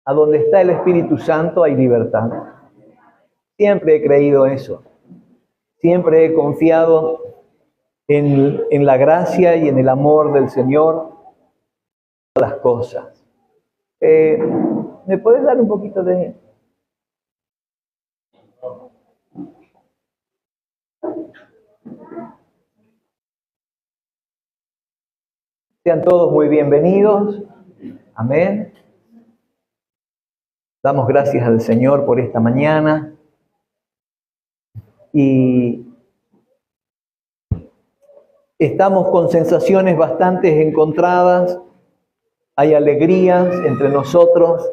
A donde está el Espíritu Santo hay libertad. Siempre he creído eso. Siempre he confiado en la gracia y en el amor del Señor las cosas. ¿Me puedes dar un poquito de...? Sean todos muy bienvenidos. Amén. Damos gracias al Señor por esta mañana. Y estamos con sensaciones bastante encontradas. Hay alegrías entre nosotros.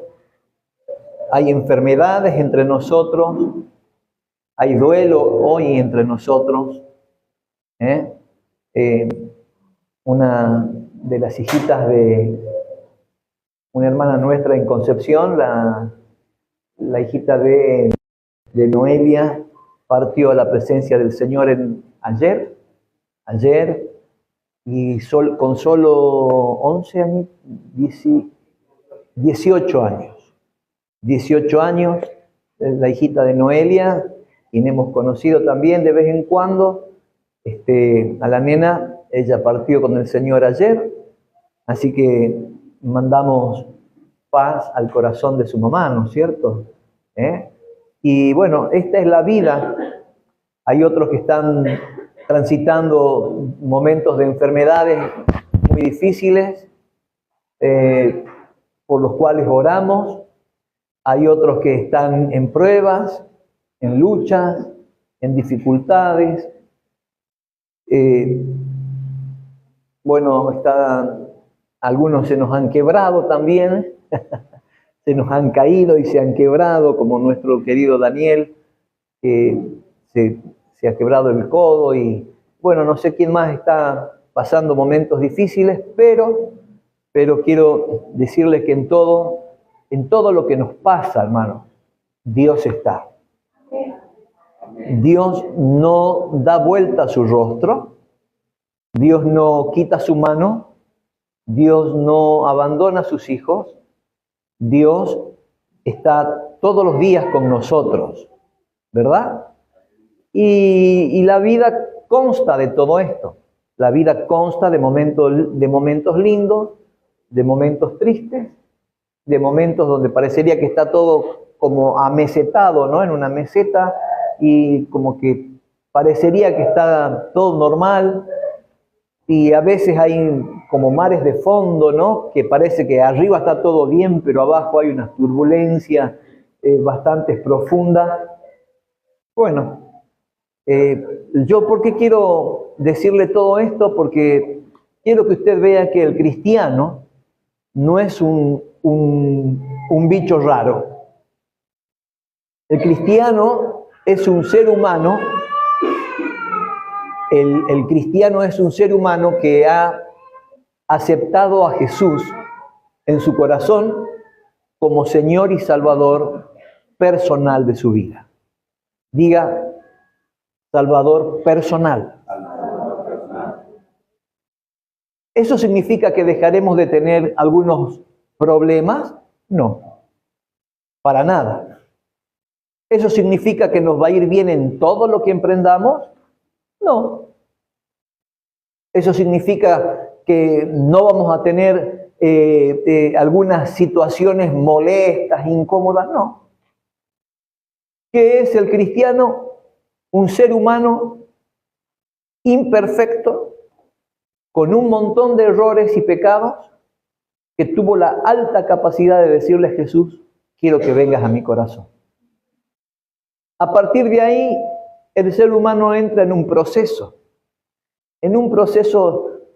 Hay enfermedades entre nosotros. Hay duelo hoy entre nosotros. Una de las hijitas de una hermana nuestra en Concepción, la hijita de Noelia, partió a la presencia del Señor ayer, y con solo 11 años, 18 años. 18 años, la hijita de Noelia, quien hemos conocido también de vez en cuando, a la nena. Ella partió con el Señor ayer, así que mandamos paz al corazón de su mamá, ¿no es cierto? Y bueno, esta es la vida. Hay otros que están transitando momentos de enfermedades muy difíciles, por los cuales oramos. Hay otros que están en pruebas, en luchas, en dificultades. Bueno, algunos se nos han quebrado también, se nos han caído y se han quebrado, como nuestro querido Daniel, que se ha quebrado el codo, y bueno, no sé quién más está pasando momentos difíciles, pero quiero decirles que en todo lo que nos pasa, hermano, Dios está. Dios no da vuelta a su rostro, Dios no quita su mano, Dios no abandona a sus hijos, Dios está todos los días con nosotros, ¿verdad? Y la vida consta de todo esto. La vida consta de momentos lindos, de momentos tristes, de momentos donde parecería que está todo como amesetado, ¿no? En una meseta, y como que parecería que está todo normal. Y a veces hay como mares de fondo, ¿no? Que parece que arriba está todo bien, pero abajo hay unas turbulencias bastante profundas. Bueno, yo ¿por qué quiero decirle todo esto? Porque quiero que usted vea que el cristiano no es un bicho raro. El cristiano es un ser humano. El cristiano es un ser humano que ha aceptado a Jesús en su corazón como Señor y Salvador personal de su vida. Diga, Salvador personal. ¿Eso significa que dejaremos de tener algunos problemas? No, para nada. ¿Eso significa que nos va a ir bien en todo lo que emprendamos? No. ¿Eso significa que no vamos a tener algunas situaciones molestas, incómodas? No. ¿Qué es el cristiano? Un ser humano imperfecto, con un montón de errores y pecados, que tuvo la alta capacidad de decirle a Jesús, quiero que vengas a mi corazón. A partir de ahí, el ser humano entra en un proceso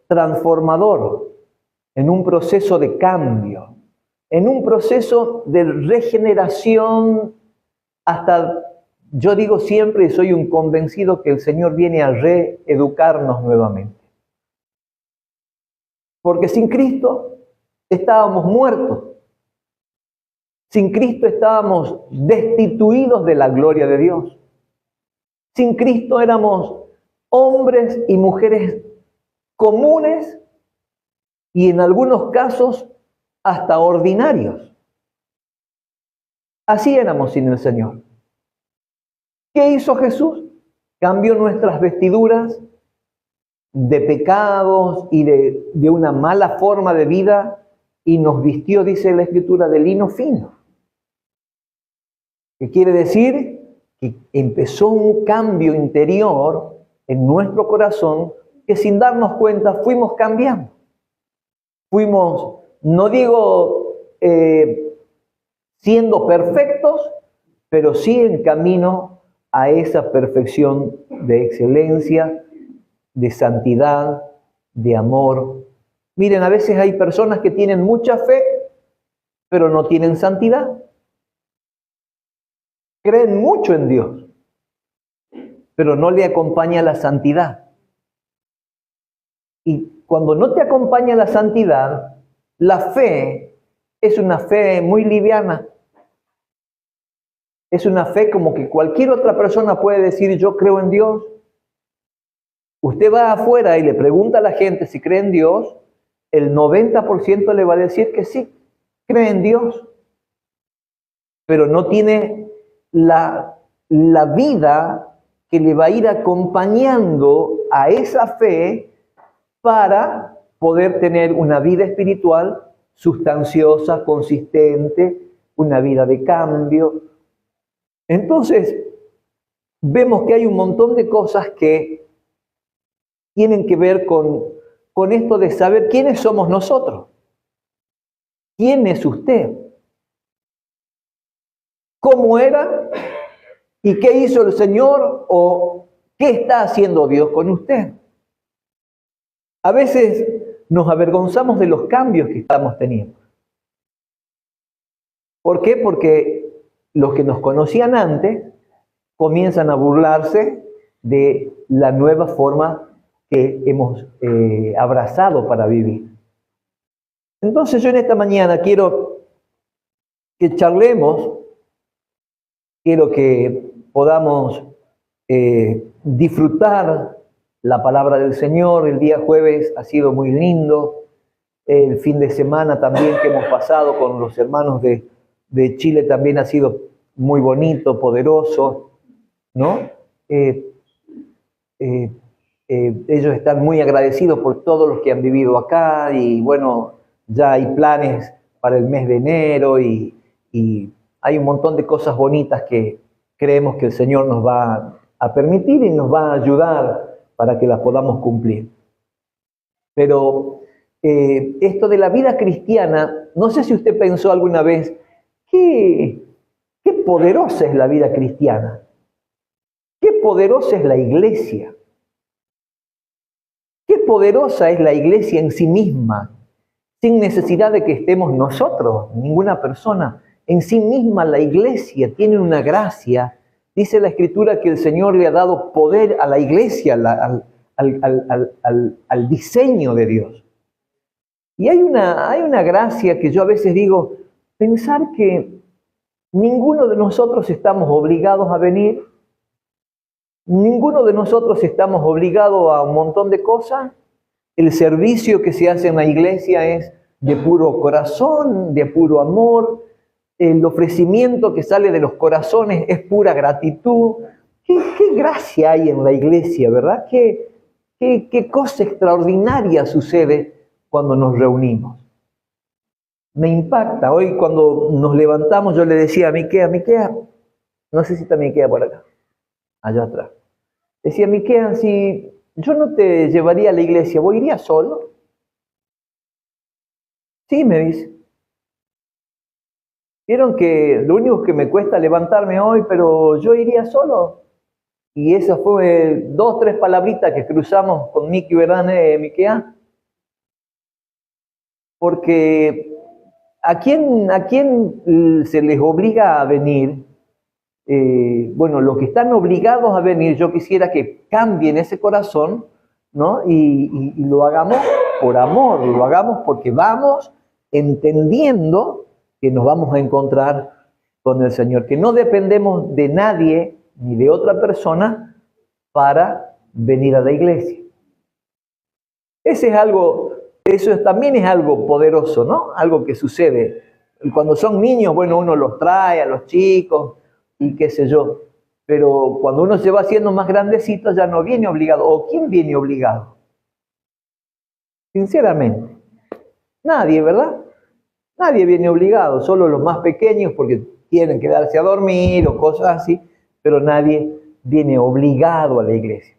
transformador, en un proceso de cambio, en un proceso de regeneración, hasta, yo digo siempre y soy un convencido que el Señor viene a reeducarnos nuevamente. Porque sin Cristo estábamos muertos. Sin Cristo estábamos destituidos de la gloria de Dios. Sin Cristo éramos hombres y mujeres comunes y en algunos casos hasta ordinarios. Así éramos sin el Señor. ¿Qué hizo Jesús? Cambió nuestras vestiduras de pecados y de una mala forma de vida y nos vistió, dice la Escritura, de lino fino. ¿Qué quiere decir? Que empezó un cambio interior en nuestro corazón que sin darnos cuenta fuimos cambiando. Fuimos, no digo siendo perfectos, pero sí en camino a esa perfección de excelencia, de santidad, de amor. Miren, a veces hay personas que tienen mucha fe, pero no tienen santidad. Creen mucho en Dios, pero no le acompaña la santidad. Y cuando no te acompaña la santidad, la fe es una fe muy liviana. Es una fe como que cualquier otra persona puede decir, yo creo en Dios. Usted va afuera y le pregunta a la gente si cree en Dios, el 90% le va a decir que sí, cree en Dios, pero no tiene la vida que le va a ir acompañando a esa fe para poder tener una vida espiritual sustanciosa, consistente, una vida de cambio. Entonces, vemos que hay un montón de cosas que tienen que ver con esto de saber quiénes somos nosotros. ¿Quién es usted? ¿Cómo era? ¿Y qué hizo el Señor? ¿O qué está haciendo Dios con usted? A veces nos avergonzamos de los cambios que estamos teniendo. ¿Por qué? Porque los que nos conocían antes comienzan a burlarse de la nueva forma que hemos abrazado para vivir. Entonces yo en esta mañana quiero que charlemos, quiero que podamos disfrutar la palabra del Señor. El día jueves ha sido muy lindo, el fin de semana también que hemos pasado con los hermanos de Chile también ha sido muy bonito, poderoso, ¿no? Ellos están muy agradecidos por todos los que han vivido acá y bueno, ya hay planes para el mes de enero y hay un montón de cosas bonitas que creemos que el Señor nos va a permitir y nos va a ayudar para que las podamos cumplir. Pero esto de la vida cristiana, no sé si usted pensó alguna vez, qué poderosa es la vida cristiana, qué poderosa es la iglesia. Qué poderosa es la iglesia en sí misma, sin necesidad de que estemos nosotros, ninguna persona. En sí misma la iglesia tiene una gracia. Dice la Escritura que el Señor le ha dado poder a la iglesia, al diseño de Dios. Y hay una gracia que yo a veces digo, pensar que ninguno de nosotros estamos obligados a venir. Ninguno de nosotros estamos obligados a un montón de cosas. El servicio que se hace en la iglesia es de puro corazón, de puro amor. El ofrecimiento que sale de los corazones es pura gratitud. ¿Qué gracia hay en la iglesia, verdad? ¿Qué cosa extraordinaria sucede cuando nos reunimos? Me impacta. Hoy cuando nos levantamos yo le decía a Miquea, no sé si también queda por acá, allá atrás. Decía, Miquea, si yo no te llevaría a la iglesia, ¿vos irías solo? Sí, me dice. Vieron que lo único que me cuesta levantarme hoy, pero yo iría solo. Y esa fue 2, 3 palabritas que cruzamos con Miki, ¿verdad, Miquea? Porque ¿a quién se les obliga a venir? Bueno, los que están obligados a venir, yo quisiera que cambien ese corazón, ¿no? Y lo hagamos por amor, lo hagamos porque vamos entendiendo que nos vamos a encontrar con el Señor, que no dependemos de nadie ni de otra persona para venir a la iglesia. Eso también es algo poderoso, ¿no? Algo que sucede Cuando son niños, bueno, uno los trae a los chicos y qué sé yo. Pero cuando uno se va haciendo más grandecito ya no viene obligado. ¿O quién viene obligado? Sinceramente, nadie, ¿verdad? Nadie viene obligado, solo los más pequeños porque tienen que quedarse a dormir o cosas así, pero nadie viene obligado a la iglesia.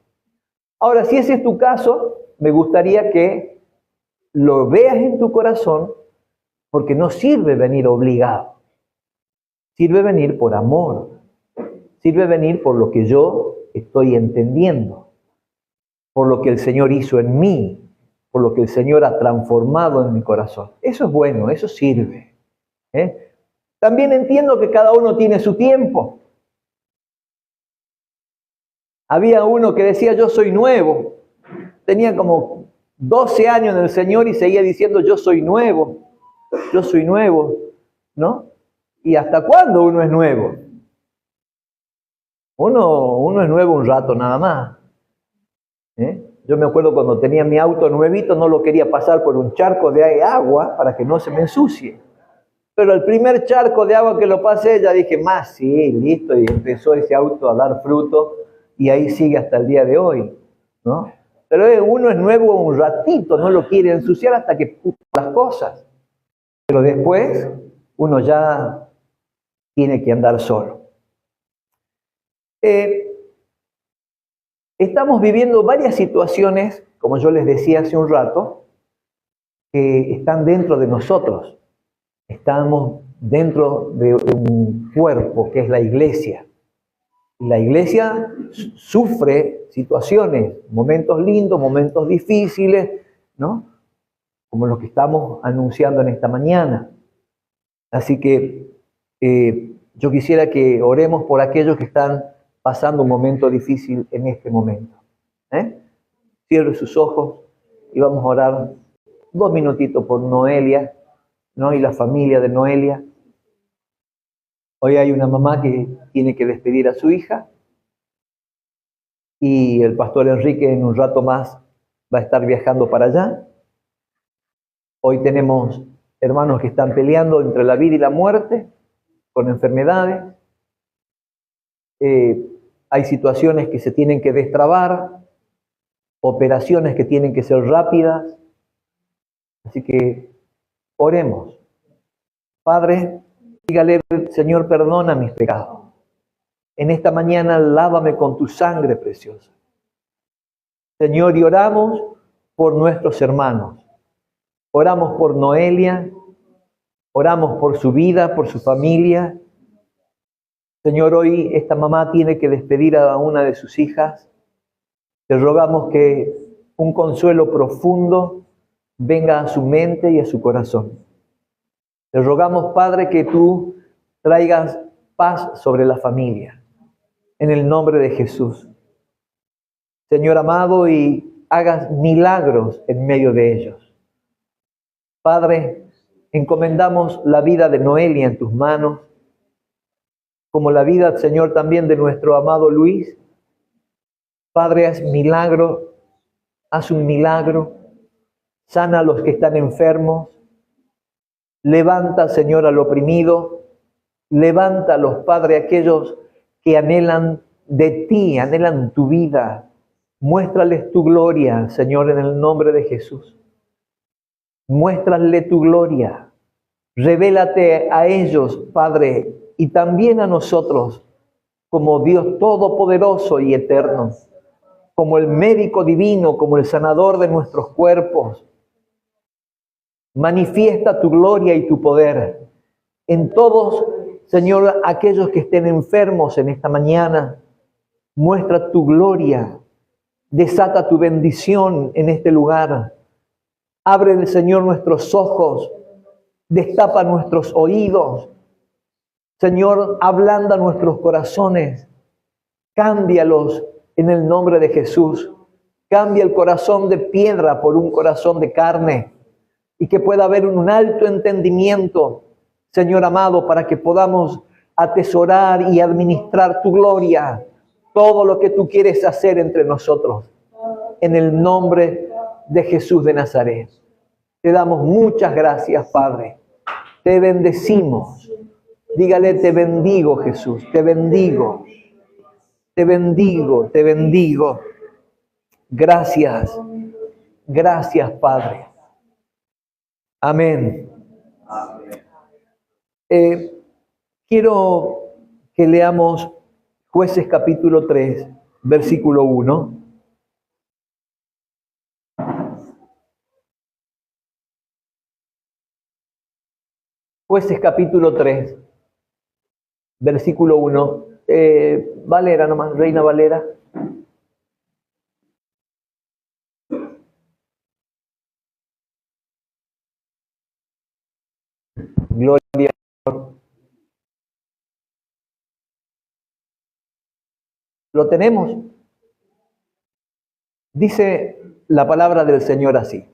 Ahora, si ese es tu caso, me gustaría que lo veas en tu corazón, porque no sirve venir obligado. Sirve venir por amor. Sirve venir por lo que yo estoy entendiendo, por lo que el Señor hizo en mí, por lo que el Señor ha transformado en mi corazón. Eso es bueno, eso sirve. También entiendo que cada uno tiene su tiempo. Había uno que decía, yo soy nuevo. Tenía como 12 años en el Señor y seguía diciendo, yo soy nuevo, ¿no? ¿Y hasta cuándo uno es nuevo? Uno es nuevo un rato nada más. Yo me acuerdo cuando tenía mi auto nuevito, no lo quería pasar por un charco de agua para que no se me ensucie. Pero el primer charco de agua que lo pasé, ya dije, más sí, listo, y empezó ese auto a dar fruto, y ahí sigue hasta el día de hoy, ¿no? Pero uno es nuevo un ratito, no lo quiere ensuciar hasta que puso las cosas. Pero después, uno ya tiene que andar solo. Estamos viviendo varias situaciones, como yo les decía hace un rato, que están dentro de nosotros. Estamos dentro de un cuerpo que es la iglesia. Y la iglesia sufre situaciones, momentos lindos, momentos difíciles, ¿no? Como los que estamos anunciando en esta mañana. Así que yo quisiera que oremos por aquellos que están pasando un momento difícil en este momento. Cierre sus ojos y vamos a orar 2 minutitos por Noelia, ¿no? Y la familia de Noelia. Hoy hay una mamá que tiene que despedir a su hija y el pastor Enrique en un rato más va a estar viajando para allá. Hoy tenemos hermanos que están peleando entre la vida y la muerte con enfermedades. Hay situaciones que se tienen que destrabar, operaciones que tienen que ser rápidas. Así que oremos. Padre, dígale, Señor, perdona mis pecados. En esta mañana lávame con tu sangre preciosa. Señor, y oramos por nuestros hermanos. Oramos por Noelia, oramos por su vida, por su familia. Señor, hoy esta mamá tiene que despedir a una de sus hijas. Te rogamos que un consuelo profundo venga a su mente y a su corazón. Te rogamos, Padre, que tú traigas paz sobre la familia, en el nombre de Jesús. Señor amado, y hagas milagros en medio de ellos. Padre, encomendamos la vida de Noelia en tus manos, como la vida, Señor, también de nuestro amado Luis. Padre, haz milagro, haz un milagro, sana a los que están enfermos, levanta, Señor, al oprimido, levántalos, Padre, aquellos que anhelan de ti, anhelan tu vida. Muéstrales tu gloria, Señor, en el nombre de Jesús. Muéstrale tu gloria. Revélate a ellos, Padre, y también a nosotros, como Dios todopoderoso y eterno, como el médico divino, como el sanador de nuestros cuerpos. Manifiesta tu gloria y tu poder en todos, Señor, aquellos que estén enfermos en esta mañana. Muestra tu gloria, desata tu bendición en este lugar. Abre, Señor, nuestros ojos, destapa nuestros oídos. Señor, ablanda nuestros corazones, cámbialos en el nombre de Jesús. Cambia el corazón de piedra por un corazón de carne y que pueda haber un alto entendimiento, Señor amado, para que podamos atesorar y administrar tu gloria, todo lo que tú quieres hacer entre nosotros. En el nombre de Jesús de Nazaret. Te damos muchas gracias, Padre. Te bendecimos. Dígale, te bendigo, Jesús, te bendigo. Te bendigo, te bendigo. Gracias, gracias, Padre. Amén. Quiero que leamos Jueces capítulo 3, versículo 1. Jueces capítulo 3, versículo 1. Valera nomás, Reina Valera. Gloria a Dios. ¿Lo tenemos? Dice la palabra del Señor así.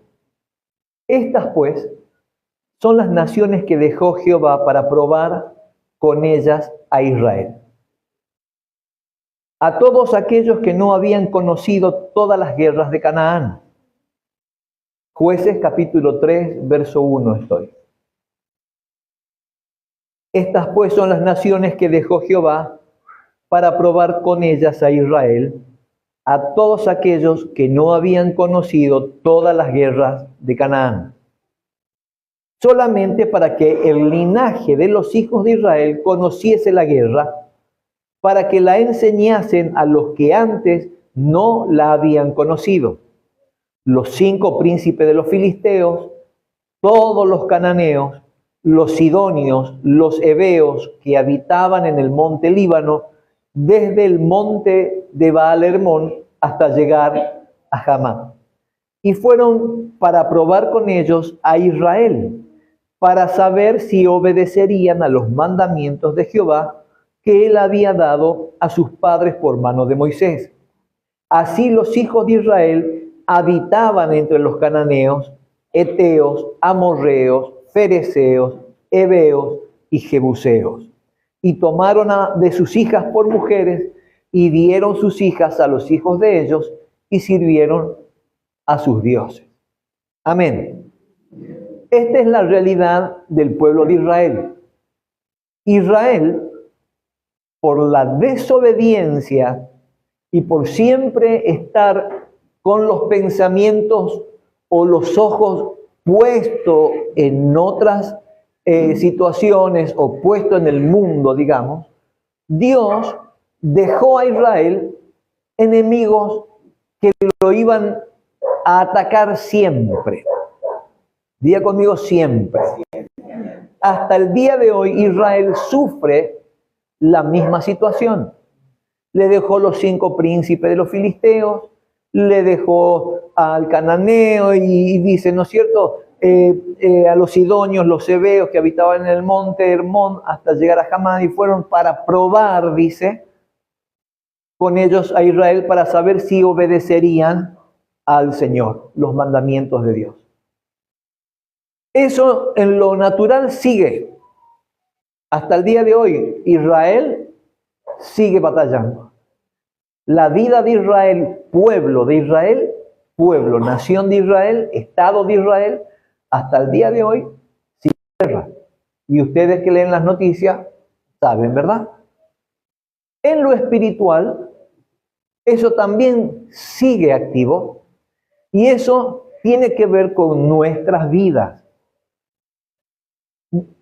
Estas pues son las naciones que dejó Jehová para probar con ellas a Israel. A todos aquellos que no habían conocido todas las guerras de Canaán. Jueces capítulo 3, verso 1 estoy. Estas pues son las naciones que dejó Jehová para probar con ellas a Israel, a todos aquellos que no habían conocido todas las guerras de Canaán. Solamente para que el linaje de los hijos de Israel conociese la guerra, para que la enseñasen a los que antes no la habían conocido. Los 5 príncipes de los filisteos, todos los cananeos, los sidonios, los heveos que habitaban en el monte Líbano, desde el monte de Baal-Hermón hasta llegar a Hamá. Y fueron para probar con ellos a Israel, para saber si obedecerían a los mandamientos de Jehová que él había dado a sus padres por mano de Moisés. Así los hijos de Israel habitaban entre los cananeos, heteos, amorreos, fereceos, heveos y jebuseos. Y tomaron de sus hijas por mujeres y dieron sus hijas a los hijos de ellos y sirvieron a sus dioses. Amén. Esta es la realidad del pueblo de Israel. Israel, por la desobediencia y por siempre estar con los pensamientos o los ojos puestos en otras situaciones o puestos en el mundo, digamos, Dios dejó a Israel enemigos que lo iban a atacar siempre. Diga conmigo, siempre. Hasta el día de hoy Israel sufre la misma situación. Le dejó los 5 príncipes de los filisteos, le dejó al cananeo y dice, ¿no es cierto?, a los sidonios, los heveos que habitaban en el monte Hermón hasta llegar a Hamá, y fueron para probar, dice, con ellos a Israel para saber si obedecerían al Señor, los mandamientos de Dios. Eso en lo natural sigue. Hasta el día de hoy, Israel sigue batallando. La vida de Israel, pueblo de Israel, pueblo, nación de Israel, Estado de Israel, hasta el día de hoy, sigue guerra. Y ustedes que leen las noticias, saben, ¿verdad? En lo espiritual, eso también sigue activo y eso tiene que ver con nuestras vidas.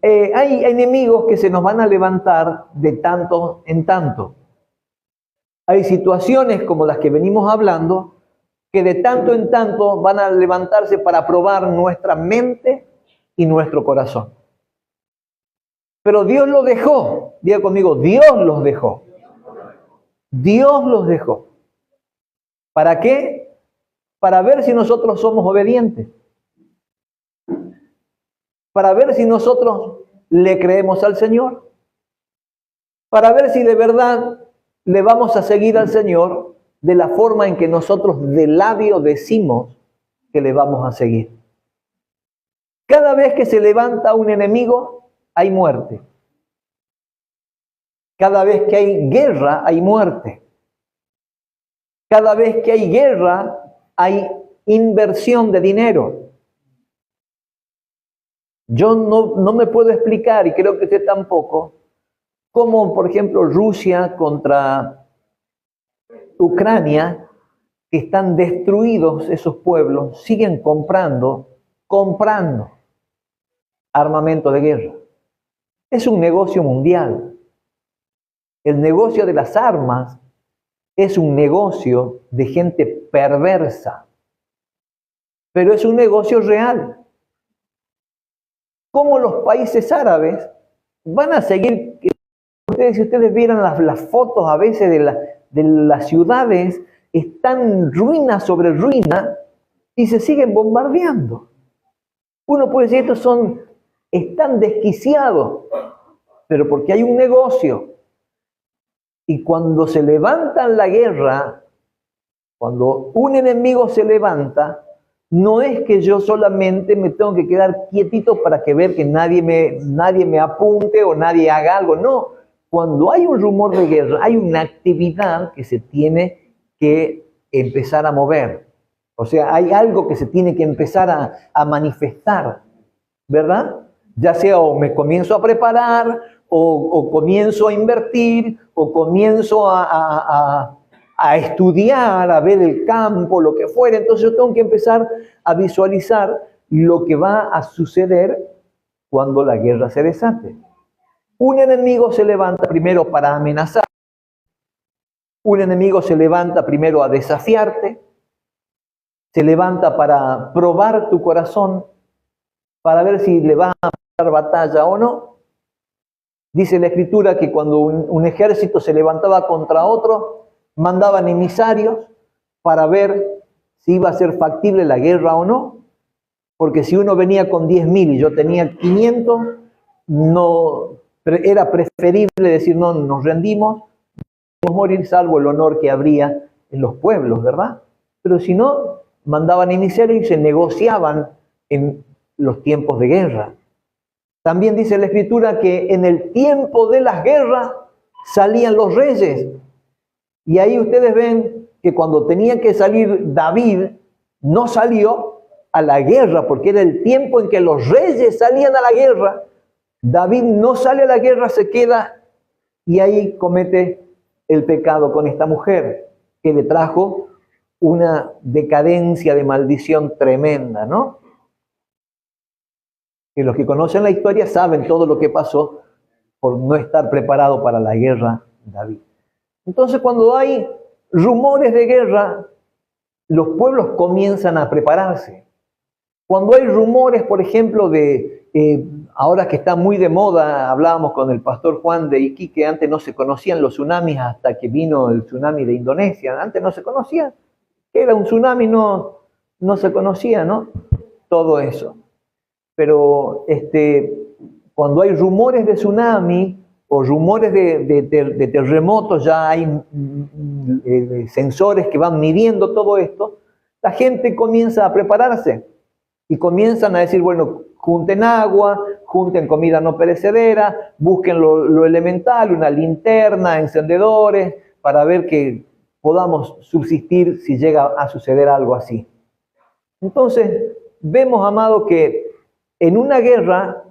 Hay enemigos que se nos van a levantar de tanto en tanto. Hay situaciones como las que venimos hablando que de tanto en tanto van a levantarse para probar nuestra mente y nuestro corazón. Pero Dios los dejó. Diga conmigo, Dios los dejó. Dios los dejó. ¿Para qué? Para ver si nosotros somos obedientes. Para ver si nosotros le creemos al Señor. Para ver si de verdad le vamos a seguir al Señor de la forma en que nosotros de labio decimos que le vamos a seguir. Cada vez que se levanta un enemigo, hay muerte. Cada vez que hay guerra, hay muerte. Cada vez que hay guerra, hay inversión de dinero. Yo no me puedo explicar, y creo que usted tampoco, cómo, por ejemplo, Rusia contra Ucrania, que están destruidos esos pueblos, siguen comprando armamento de guerra. Es un negocio mundial. El negocio de las armas es un negocio de gente perversa, pero es un negocio real. ¿Cómo los países árabes van a seguir? Si ustedes vieran las fotos a veces de las ciudades, están ruina sobre ruina y se siguen bombardeando. Uno puede decir, están desquiciados, pero porque hay un negocio. Y cuando se levanta la guerra, cuando un enemigo se levanta, no es que yo solamente me tengo que quedar quietito para que ver que nadie me apunte o nadie haga algo. No, cuando hay un rumor de guerra, hay una actividad que se tiene que empezar a mover. O sea, hay algo que se tiene que empezar a manifestar, ¿verdad? Ya sea o me comienzo a preparar, o comienzo a invertir, o comienzo a estudiar, a ver el campo, lo que fuera. Entonces yo tengo que empezar a visualizar lo que va a suceder cuando la guerra se desate. Un enemigo se levanta primero para amenazar, un enemigo se levanta primero a desafiarte, se levanta para probar tu corazón, para ver si le vas a dar batalla o no. Dice la Escritura que cuando un ejército se levantaba contra otro, mandaban emisarios para ver si iba a ser factible la guerra o no, porque si uno venía con 10.000 y yo tenía 500, no, era preferible decir no, nos rendimos, podemos morir salvo el honor que habría en los pueblos, ¿verdad? Pero si no, mandaban emisarios y se negociaban en los tiempos de guerra. También dice la Escritura que en el tiempo de las guerras salían los reyes. Y ahí ustedes ven que cuando tenía que salir David, no salió a la guerra, porque era el tiempo en que los reyes salían a la guerra. David no sale a la guerra, se queda y ahí comete el pecado con esta mujer, que le trajo una decadencia de maldición tremenda, ¿no? Que los que conocen la historia saben todo lo que pasó por no estar preparado para la guerra David. Entonces, cuando hay rumores de guerra, los pueblos comienzan a prepararse. Cuando hay rumores, por ejemplo, ahora que está muy de moda, hablábamos con el pastor Juan de Iquique, antes no se conocían los tsunamis hasta que vino el tsunami de Indonesia. Antes no se conocía. ¿Qué era un tsunami? No se conocía, ¿no? Todo eso. Pero cuando hay rumores de tsunami o rumores de terremotos, ya hay sensores que van midiendo todo esto, la gente comienza a prepararse y comienzan a decir, bueno, junten agua, junten comida no perecedera, busquen lo elemental, una linterna, encendedores, para ver que podamos subsistir si llega a suceder algo así. Entonces, vemos, amado, que en una guerra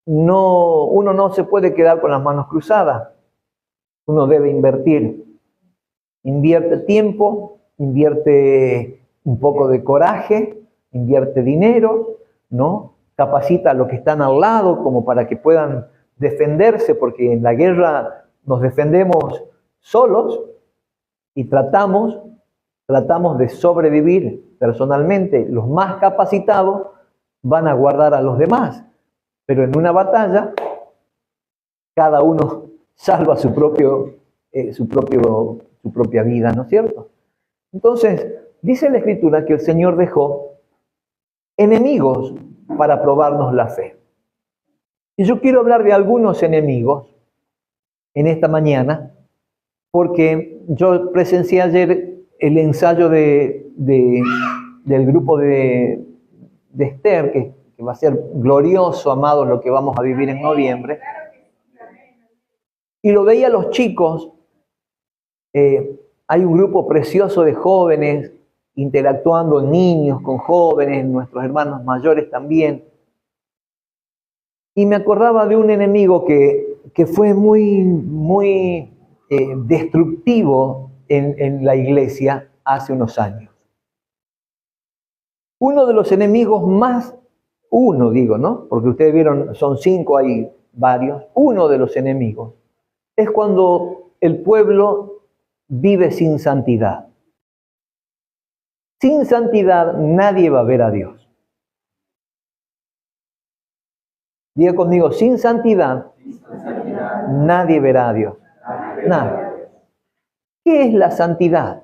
uno no se puede quedar con las manos cruzadas. Uno debe invertir. Invierte tiempo, invierte un poco de coraje, invierte dinero, ¿no? Capacita a los que están al lado como para que puedan defenderse, porque en la guerra nos defendemos solos y tratamos de sobrevivir personalmente. Los más capacitados van a guardar a los demás, pero en una batalla cada uno salva su propia vida, ¿no es cierto? Entonces, dice la Escritura que el Señor dejó enemigos para probarnos la fe. Y yo quiero hablar de algunos enemigos en esta mañana, porque yo presencié ayer el ensayo del grupo de Esther, que va a ser glorioso, amados, lo que vamos a vivir en noviembre. Y lo veía a los chicos, hay un grupo precioso de jóvenes interactuando, niños con jóvenes, nuestros hermanos mayores también. Y me acordaba de un enemigo que fue muy destructivo en la iglesia hace unos años. Uno de los enemigos más, uno digo, ¿no? Porque ustedes vieron, son 5, hay varios. Uno de los enemigos es cuando el pueblo vive sin santidad. Sin santidad nadie va a ver a Dios. Diga conmigo, sin santidad nadie verá a Dios. Nadie. ¿Qué es la santidad?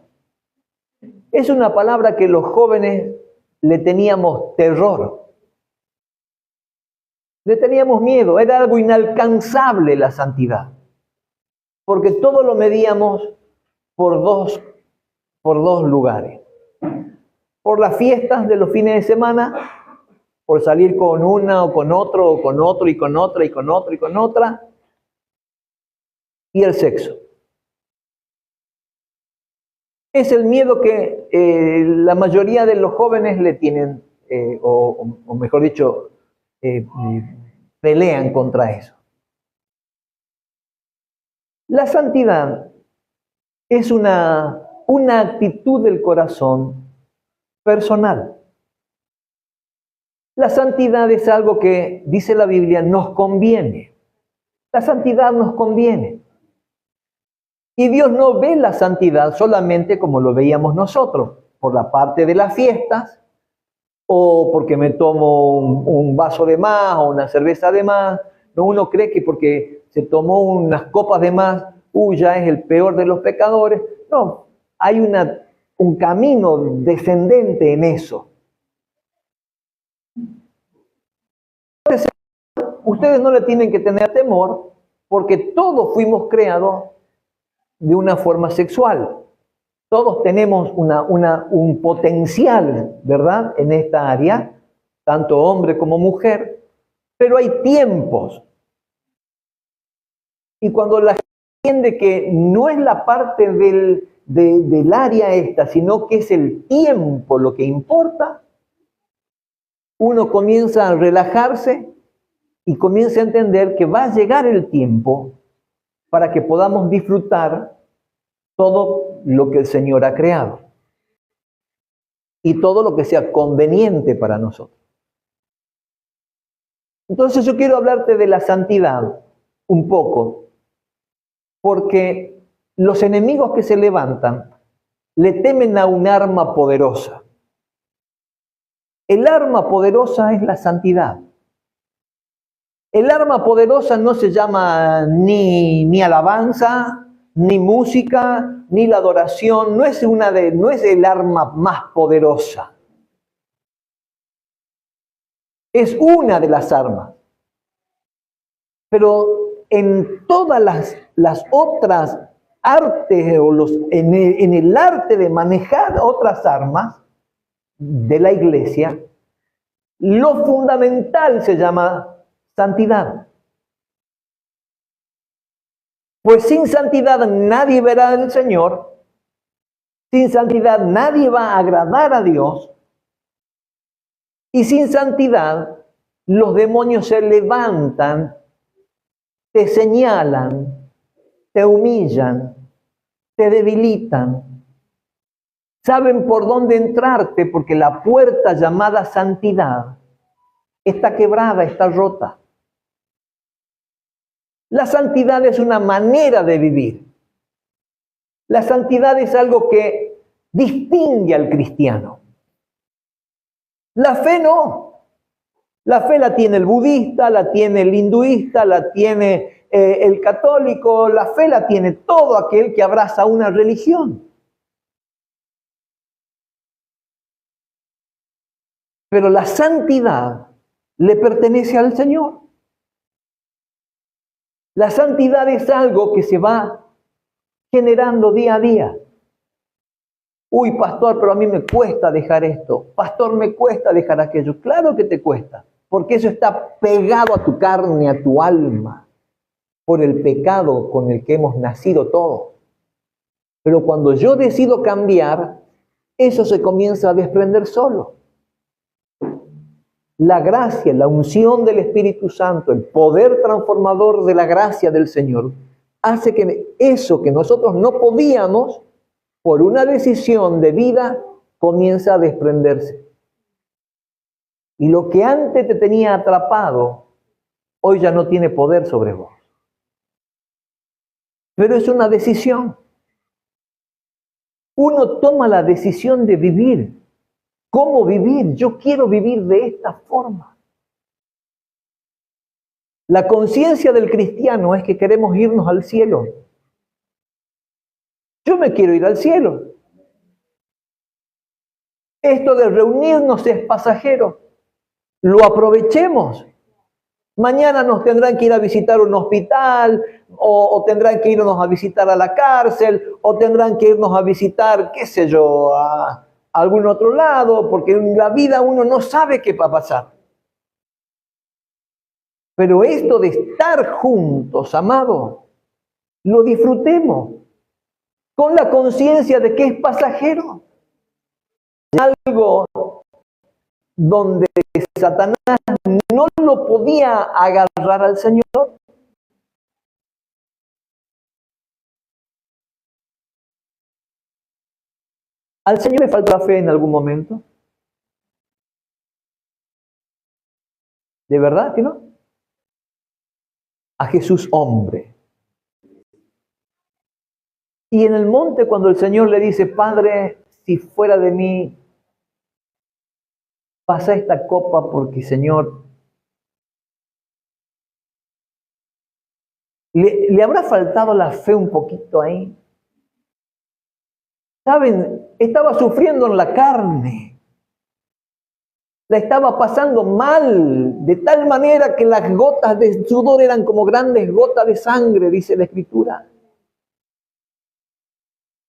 Es una palabra que los jóvenes le teníamos terror. Le teníamos miedo. Era algo inalcanzable la santidad. Porque todo lo medíamos por dos lugares. Por las fiestas de los fines de semana, por salir con una o con otro, o con otro y con otra y con otro y con otra, y el sexo. Es el miedo que la mayoría de los jóvenes le tienen, o mejor dicho, pelean contra eso. La santidad es una actitud del corazón personal. La santidad es algo que, dice la Biblia, nos conviene. La santidad nos conviene. Y Dios no ve la santidad solamente como lo veíamos nosotros, por la parte de las fiestas, o porque me tomo un vaso de más o una cerveza de más. No, uno cree que porque se tomó unas copas de más, ya es el peor de los pecadores. No, hay un camino descendente en eso. Ustedes no le tienen que tener temor, porque todos fuimos creados de una forma sexual. Todos tenemos un potencial, ¿verdad?, en esta área, tanto hombre como mujer, pero hay tiempos. Y cuando la gente entiende que no es la parte del área esta, sino que es el tiempo lo que importa, uno comienza a relajarse y comienza a entender que va a llegar el tiempo para que podamos disfrutar todo lo que el Señor ha creado y todo lo que sea conveniente para nosotros. Entonces yo quiero hablarte de la santidad un poco, porque los enemigos que se levantan le temen a un arma poderosa. El arma poderosa es la santidad. El arma poderosa no se llama ni alabanza, ni música, ni la adoración. No es el arma más poderosa. Es una de las armas. Pero en todas las otras artes, en el arte de manejar otras armas de la iglesia, lo fundamental se llama santidad. Pues sin santidad nadie verá al Señor, sin santidad nadie va a agradar a Dios, y sin santidad los demonios se levantan, te señalan, te humillan, te debilitan. Saben por dónde entrarte porque la puerta llamada santidad está quebrada, está rota. La santidad es una manera de vivir. La santidad es algo que distingue al cristiano. La fe no. La fe la tiene el budista, la tiene el hinduista, la tiene el católico, la fe la tiene todo aquel que abraza una religión. Pero la santidad le pertenece al Señor. La santidad es algo que se va generando día a día. Uy, pastor, pero a mí me cuesta dejar esto. Pastor, me cuesta dejar aquello. Claro que te cuesta, porque eso está pegado a tu carne, a tu alma, por el pecado con el que hemos nacido todos. Pero cuando yo decido cambiar, eso se comienza a desprender solo. la gracia, la unción del Espíritu Santo, el poder transformador de la gracia del Señor, hace que eso que nosotros no podíamos, por una decisión de vida, comienza a desprenderse. Y lo que antes te tenía atrapado, hoy ya no tiene poder sobre vos. Pero es una decisión. Uno toma la decisión de vivir. ¿Cómo vivir? Yo quiero vivir de esta forma. La conciencia del cristiano es que queremos irnos al cielo. Yo me quiero ir al cielo. Esto de reunirnos es pasajero. Lo aprovechemos. Mañana nos tendrán que ir a visitar un hospital, o tendrán que irnos a visitar a la cárcel, o tendrán que irnos a visitar, qué sé yo, a algún otro lado, porque en la vida uno no sabe qué va a pasar. Pero esto de estar juntos, amados, lo disfrutemos con la conciencia de que es pasajero. Algo donde Satanás no lo podía agarrar al Señor. ¿Al Señor le faltó la fe en algún momento? ¿De verdad que no? A Jesús hombre. Y en el monte cuando el Señor le dice, Padre, si fuera de mí, pasa esta copa porque, Señor, ¿le habrá faltado la fe un poquito ahí? ¿Saben? Estaba sufriendo en la carne. La estaba pasando mal, de tal manera que las gotas de sudor eran como grandes gotas de sangre, dice la Escritura.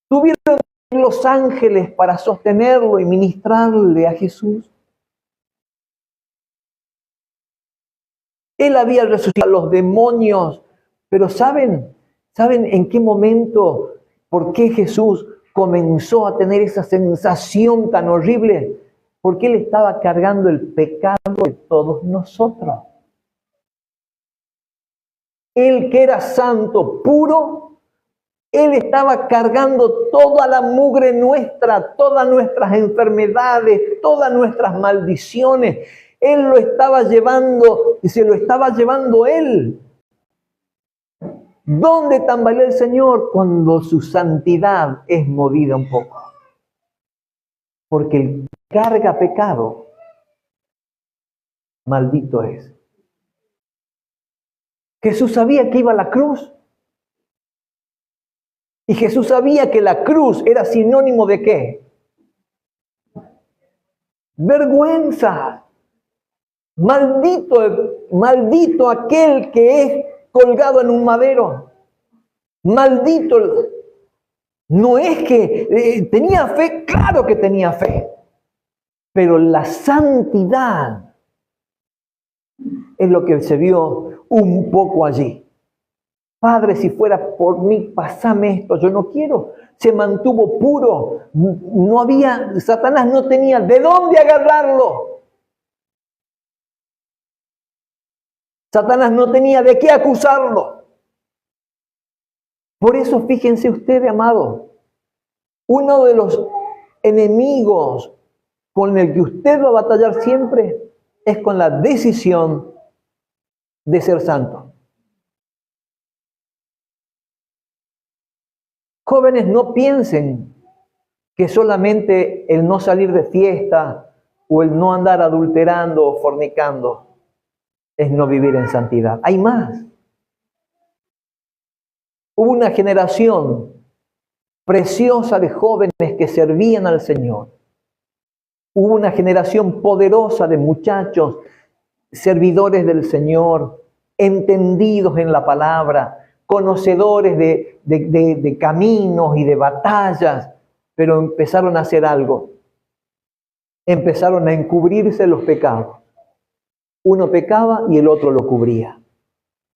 Tuvieron los ángeles para sostenerlo y ministrarle a Jesús. Él había resucitado a los demonios, pero ¿saben en qué momento, por qué Jesús comenzó a tener esa sensación tan horrible? Porque Él estaba cargando el pecado de todos nosotros. Él que era santo, puro, Él estaba cargando toda la mugre nuestra, todas nuestras enfermedades, todas nuestras maldiciones. Él lo estaba llevando y se lo estaba llevando Él. ¿Dónde tambalea el Señor? Cuando su santidad es movida un poco. Porque el carga pecado, maldito es. Jesús sabía que iba a la cruz. Y Jesús sabía que la cruz era sinónimo de ¿qué? Vergüenza. Maldito aquel que es colgado en un madero. Maldito. No es que tenía fe, claro que tenía fe. Pero la santidad es lo que se vio un poco allí. Padre, si fuera por mí, pasame esto, yo no quiero. Se mantuvo puro. No había, Satanás no tenía de dónde agarrarlo. Satanás no tenía de qué acusarlo. Por eso, fíjense ustedes, amados, uno de los enemigos con el que usted va a batallar siempre es con la decisión de ser santo. Jóvenes, no piensen que solamente el no salir de fiesta o el no andar adulterando o fornicando es no vivir en santidad. Hay más. Hubo una generación preciosa de jóvenes que servían al Señor. Hubo una generación poderosa de muchachos, servidores del Señor, entendidos en la palabra, conocedores de caminos y de batallas, pero empezaron a hacer algo. Empezaron a encubrirse los pecados. Uno pecaba y el otro lo cubría.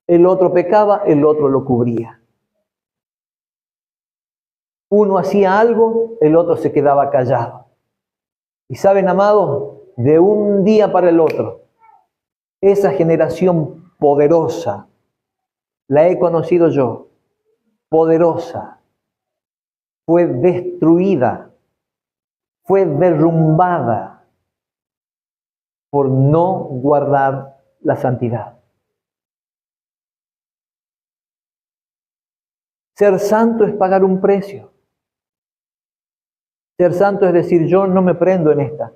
El otro pecaba, el otro lo cubría. Uno hacía algo, el otro se quedaba callado. Y saben, amados, de un día para el otro, Esa generación poderosa, la he conocido yo, poderosa, fue destruida, fue derrumbada por no guardar la santidad. Ser santo es pagar un precio. Ser santo es decir, yo no me prendo en esta.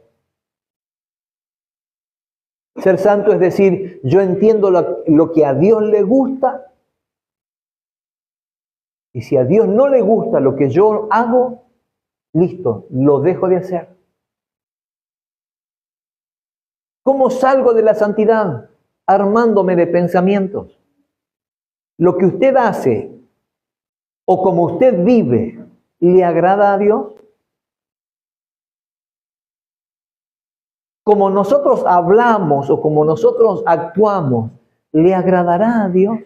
Ser santo es decir, yo entiendo lo que a Dios le gusta, y si a Dios no le gusta lo que yo hago, listo, lo dejo de hacer. ¿Cómo salgo de la santidad? Armándome de pensamientos. Lo que usted hace o como usted vive, ¿le agrada a Dios? Como nosotros hablamos o como nosotros actuamos, ¿le agradará a Dios?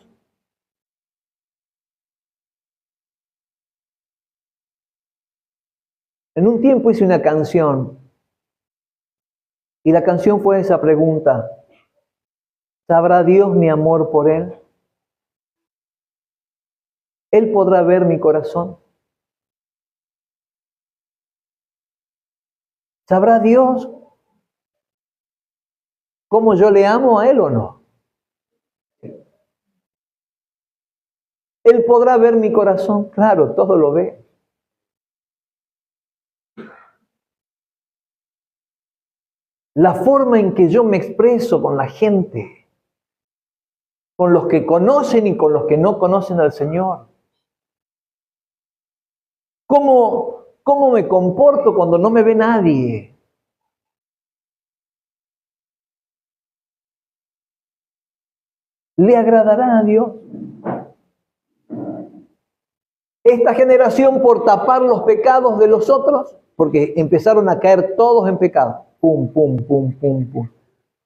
En un tiempo hice una canción y la canción fue esa pregunta: ¿sabrá Dios mi amor por Él? ¿Él podrá ver mi corazón? ¿Sabrá Dios cómo yo le amo a Él o no? ¿Él podrá ver mi corazón? Claro, todo lo ve. La forma en que yo me expreso con la gente, con los que conocen y con los que no conocen al Señor. ¿Cómo me comporto cuando no me ve nadie? ¿Le agradará a Dios? Esta generación, por tapar los pecados de los otros, porque empezaron a caer todos en pecado. Pum, pum, pum, pum, pum.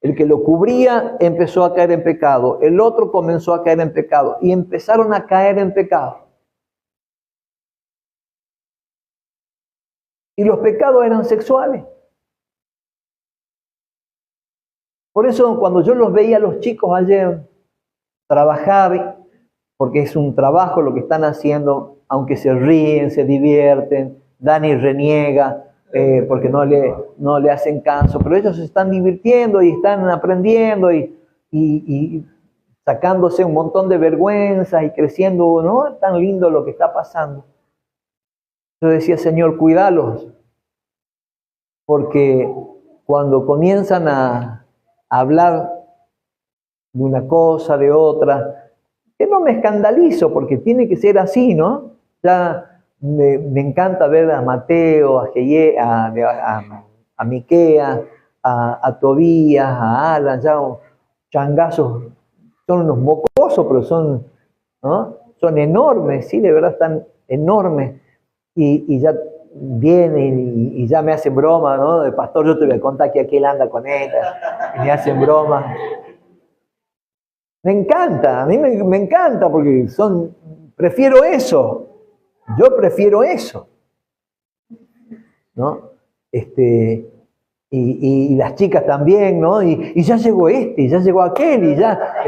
El que lo cubría empezó a caer en pecado. El otro comenzó a caer en pecado. Y empezaron a caer en pecado. Y los pecados eran sexuales. Por eso cuando yo los veía a los chicos ayer trabajar, porque es un trabajo lo que están haciendo, aunque se ríen, se divierten, Dani reniega porque no le hacen caso, pero ellos se están divirtiendo y están aprendiendo y sacándose un montón de vergüenza y creciendo, ¿no? Tan lindo lo que está pasando. Yo decía, Señor, cuídalos, porque cuando comienzan a hablar de una cosa, de otra, que no me escandalizo, porque tiene que ser así, ¿no? Ya me encanta ver a Mateo, a Miquea, a Tobías, a Alan, ya changazos, son unos mocosos, pero son, ¿no? Son enormes, sí, de verdad están enormes, y ya vienen y ya me hacen broma, ¿no? El pastor, yo te voy a contar que aquel anda con ella, y me hacen broma. Me encanta, a mí me encanta porque prefiero eso, yo prefiero eso, ¿no? Y las chicas también, ¿no? Y ya llegó y ya llegó aquel, y ya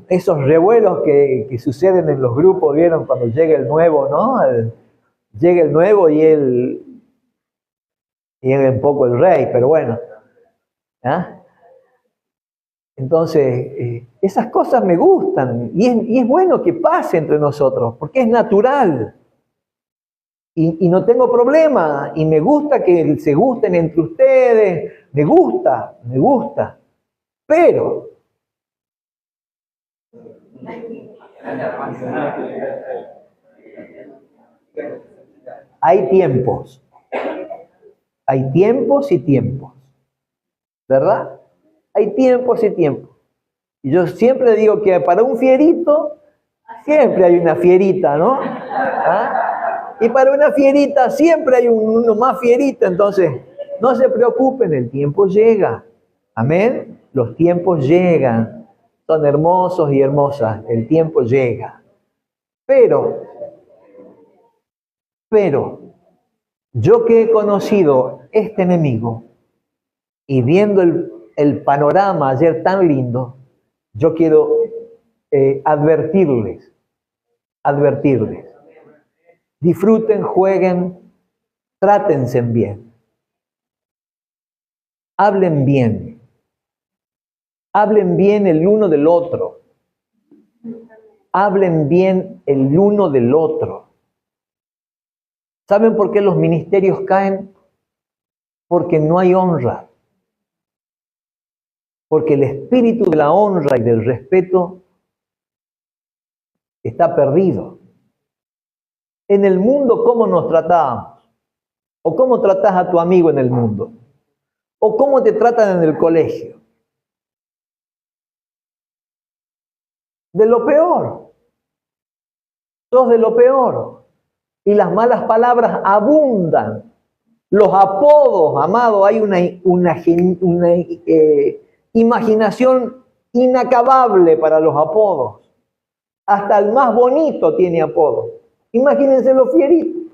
esos revuelos que suceden en los grupos, ¿vieron? Cuando llega el nuevo, ¿no? Llega el nuevo y él es un poco el rey, pero bueno, ¿ah? Entonces, esas cosas me gustan y es bueno que pase entre nosotros, porque es natural. Y no tengo problema, y me gusta que se gusten entre ustedes, me gusta. Pero hay tiempos y tiempos, ¿verdad? Hay tiempos y tiempos. Y yo siempre digo que para un fierito, siempre hay una fierita, ¿no? ¿Ah? Y para una fierita siempre hay uno más fierito, entonces no se preocupen, el tiempo llega. Amén. Los tiempos llegan, son hermosos y hermosas, el tiempo llega. Pero, yo que he conocido este enemigo y viendo el panorama ayer tan lindo, yo quiero advertirles. Disfruten, jueguen, trátense bien. Hablen bien. Hablen bien el uno del otro. Hablen bien el uno del otro. ¿Saben por qué los ministerios caen? Porque no hay honra. Porque el espíritu de la honra y del respeto está perdido. En el mundo, ¿cómo nos tratábamos? ¿O cómo tratás a tu amigo en el mundo? ¿O cómo te tratan en el colegio? De lo peor. Sos de lo peor. Y las malas palabras abundan. Los apodos, amado, hay una imaginación inacabable para los apodos. Hasta el más bonito tiene apodos. Imagínense los fieritos.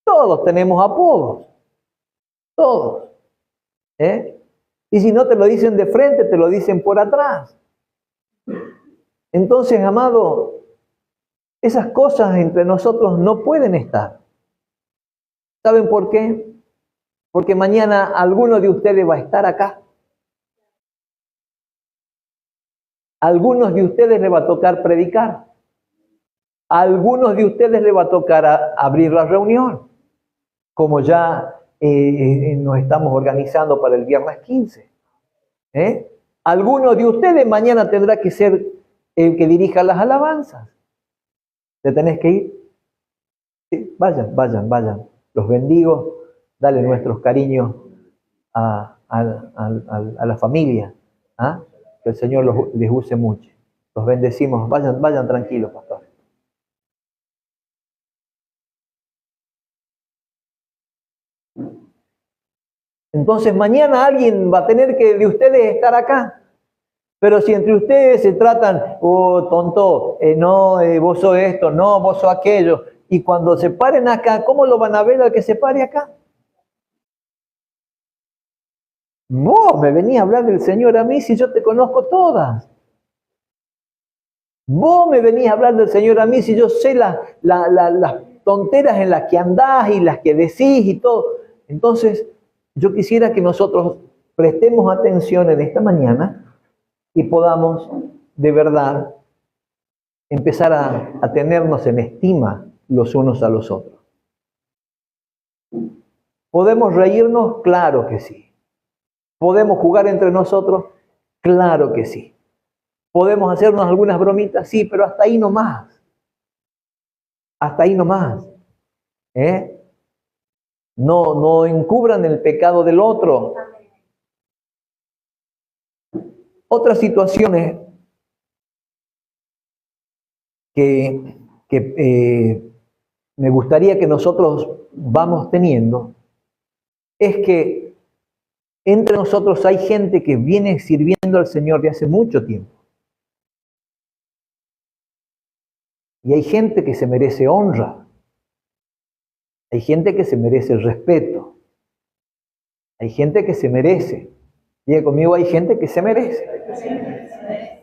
Todos tenemos apodos. Todos. Y si no te lo dicen de frente, te lo dicen por atrás. Entonces, amado, esas cosas entre nosotros no pueden estar. ¿Saben por qué? Porque mañana alguno de ustedes va a estar acá. A algunos de ustedes les va a tocar predicar. A algunos de ustedes les va a tocar abrir la reunión, como ya nos estamos organizando para el viernes 15. Algunos de ustedes mañana tendrá que ser el que dirija las alabanzas. ¿Te tenés que ir? Sí, vayan. Los bendigo. Dale nuestros cariños a la familia. Que el Señor les use mucho. Los bendecimos. Vayan tranquilos, pastor. Entonces mañana alguien va a tener que de ustedes estar acá. Pero si entre ustedes se tratan, oh tonto, no, vos sos esto, no, vos sos aquello, y cuando se paren acá, ¿cómo lo van a ver al que se pare acá? Vos me venís a hablar del Señor a mí si yo te conozco todas. Vos me venís a hablar del Señor a mí si yo sé las tonteras en las que andás y las que decís y todo. Entonces, yo quisiera que nosotros prestemos atención en esta mañana y podamos de verdad empezar a tenernos en estima los unos a los otros. ¿Podemos reírnos? Claro que sí. ¿Podemos jugar entre nosotros? Claro que sí. ¿Podemos hacernos algunas bromitas? Sí, pero hasta ahí nomás. Hasta ahí nomás. No encubran el pecado del otro. Otras situaciones que me gustaría que nosotros vamos teniendo es que entre nosotros hay gente que viene sirviendo al Señor de hace mucho tiempo. Y hay gente que se merece honra. Hay gente que se merece el respeto. Hay gente que se merece. Diga conmigo, hay gente que se merece.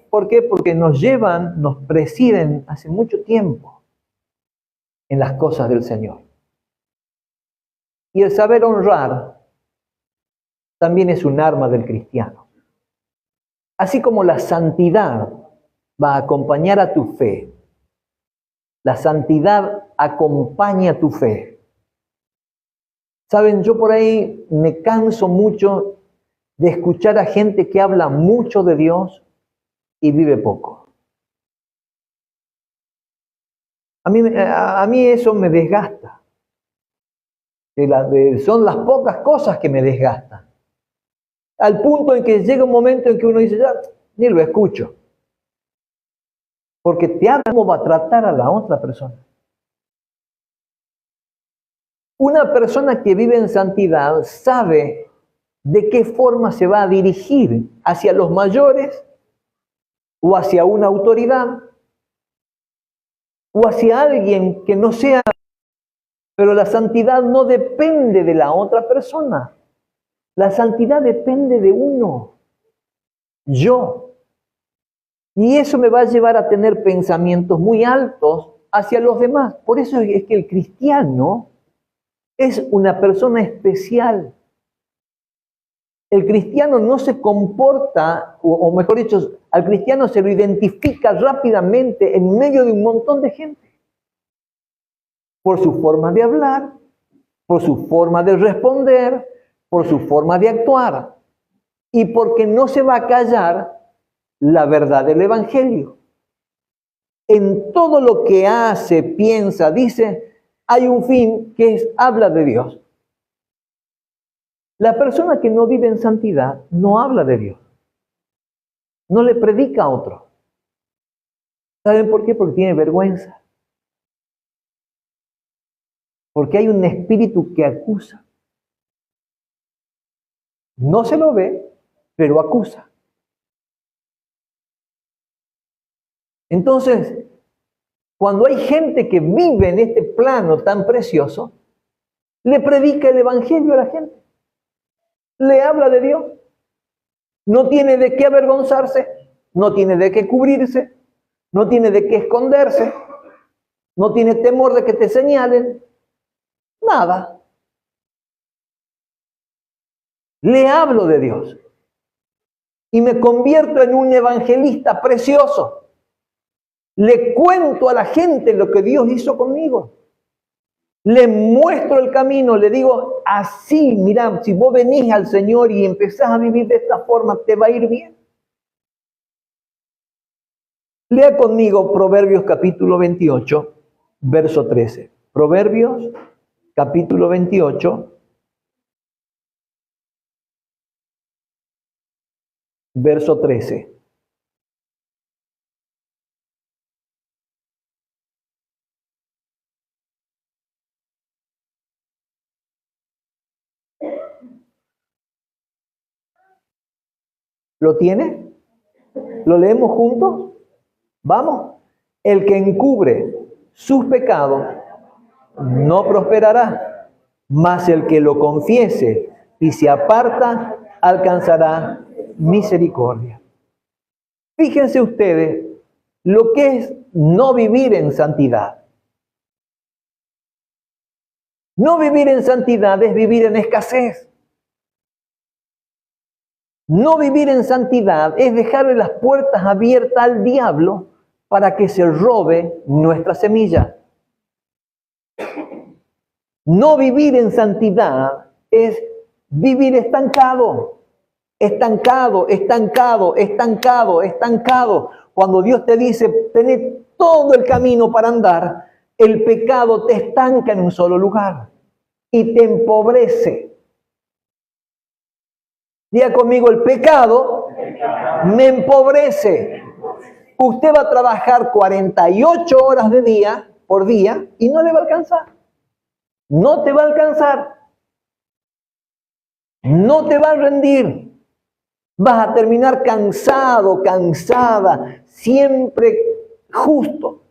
¿Por qué? Porque nos presiden hace mucho tiempo en las cosas del Señor. Y el saber honrar también es un arma del cristiano. Así como la santidad va a acompañar a tu fe, la santidad acompaña tu fe. Saben, yo por ahí me canso mucho de escuchar a gente que habla mucho de Dios y vive poco. A mí eso me desgasta. Son las pocas cosas que me desgastan. Al punto en que llega un momento en que uno dice, ya, ni lo escucho. Porque te habla cómo va a tratar a la otra persona. Una persona que vive en santidad sabe de qué forma se va a dirigir hacia los mayores o hacia una autoridad o hacia alguien que no sea. Pero la santidad no depende de la otra persona. La santidad depende de uno, yo. Y eso me va a llevar a tener pensamientos muy altos hacia los demás. Por eso es que el cristiano es una persona especial. El cristiano no se comporta, o mejor dicho, al cristiano se lo identifica rápidamente en medio de un montón de gente. Por su forma de hablar, por su forma de responder, por su forma de actuar. Y porque no se va a callar la verdad del Evangelio. En todo lo que hace, piensa, dice, hay un fin que es, habla de Dios. La persona que no vive en santidad no habla de Dios. No le predica a otro. ¿Saben por qué? Porque tiene vergüenza. Porque hay un espíritu que acusa. No se lo ve, pero acusa. Entonces, cuando hay gente que vive en este plano tan precioso, le predica el Evangelio a la gente. Le habla de Dios. No tiene de qué avergonzarse, no tiene de qué cubrirse, no tiene de qué esconderse, no tiene temor de que te señalen, nada. Le hablo de Dios y me convierto en un evangelista precioso. Le cuento a la gente lo que Dios hizo conmigo. Le muestro el camino, le digo, así, mirá, si vos venís al Señor y empezás a vivir de esta forma, te va a ir bien. Lea conmigo Proverbios capítulo 28, verso 13. Proverbios capítulo 28, verso 13. ¿Lo tiene? ¿Lo leemos juntos? Vamos. El que encubre sus pecados no prosperará, mas el que lo confiese y se aparta alcanzará misericordia. Fíjense ustedes lo que es no vivir en santidad. No vivir en santidad es vivir en escasez. No vivir en santidad es dejarle las puertas abiertas al diablo para que se robe nuestra semilla. No vivir en santidad es vivir estancado, estancado, estancado, estancado, estancado. Cuando Dios te dice, tenés todo el camino para andar, el pecado te estanca en un solo lugar y te empobrece. Diga conmigo, el pecado me empobrece. Usted va a trabajar 48 horas de día por día y no le va a alcanzar. No te va a alcanzar. No te va a rendir. Vas a terminar cansado, cansada, siempre justo.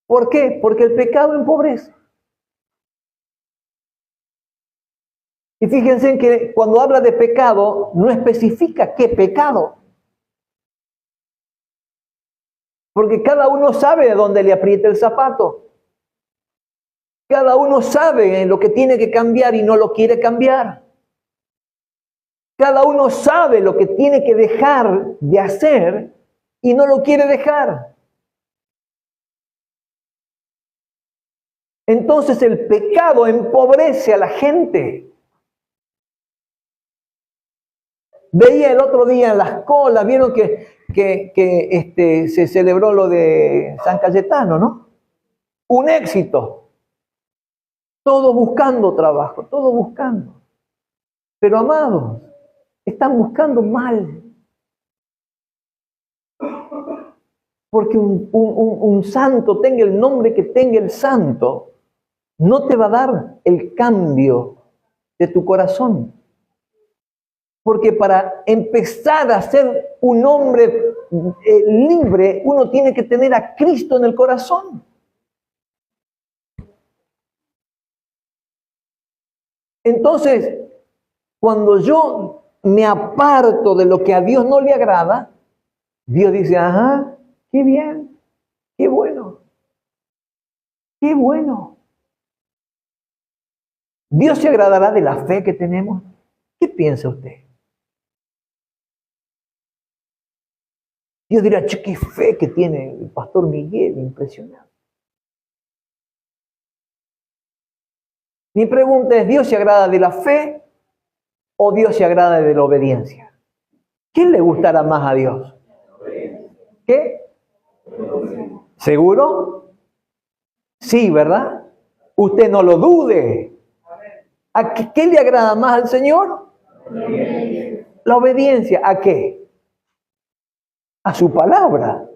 ¿Por qué? Porque el pecado empobrece. Y fíjense en que cuando habla de pecado, no especifica qué pecado. Porque cada uno sabe de dónde le aprieta el zapato. Cada uno sabe lo que tiene que cambiar y no lo quiere cambiar. Cada uno sabe lo que tiene que dejar de hacer y no lo quiere dejar. Entonces el pecado empobrece a la gente. Veía el otro día en las colas, vieron que se celebró lo de San Cayetano, ¿no? Un éxito. Todos buscando trabajo, todos buscando. Pero amados, están buscando mal. Porque un santo, tenga el nombre que tenga el santo, no te va a dar el cambio de tu corazón. Porque para empezar a ser un hombre libre, uno tiene que tener a Cristo en el corazón. Entonces, Cuando yo me aparto de lo que a Dios no le agrada, Dios dice, ajá, qué bien, qué bueno, qué bueno. Dios se agradará de la fe que tenemos. ¿Qué piensa usted? Dios dirá, che, qué fe que tiene el pastor Miguel, impresionante. Mi pregunta es, ¿Dios se agrada de la fe o Dios se agrada de la obediencia? ¿Qué le gustará más a Dios? ¿Qué? ¿Seguro? Sí, ¿verdad? Usted no lo dude. ¿A qué le agrada más al Señor? La obediencia. ¿A qué? A su palabra.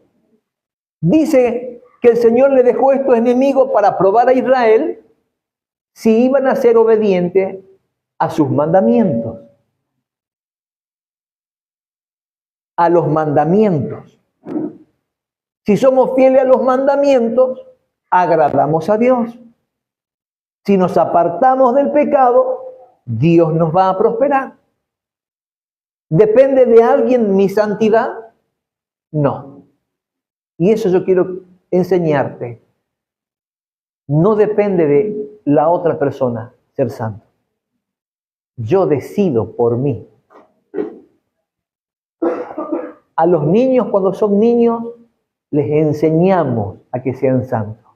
Dice que el Señor le dejó estos enemigos para probar a Israel si iban a ser obedientes a sus mandamientos. A los mandamientos. Si somos fieles a los mandamientos, agradamos a Dios. Si nos apartamos del pecado, Dios nos va a prosperar. ¿Depende de alguien mi santidad? No. Y eso yo quiero enseñarte. No depende de la otra persona ser santo. Yo decido por mí. A los niños, cuando son niños, les enseñamos a que sean santos.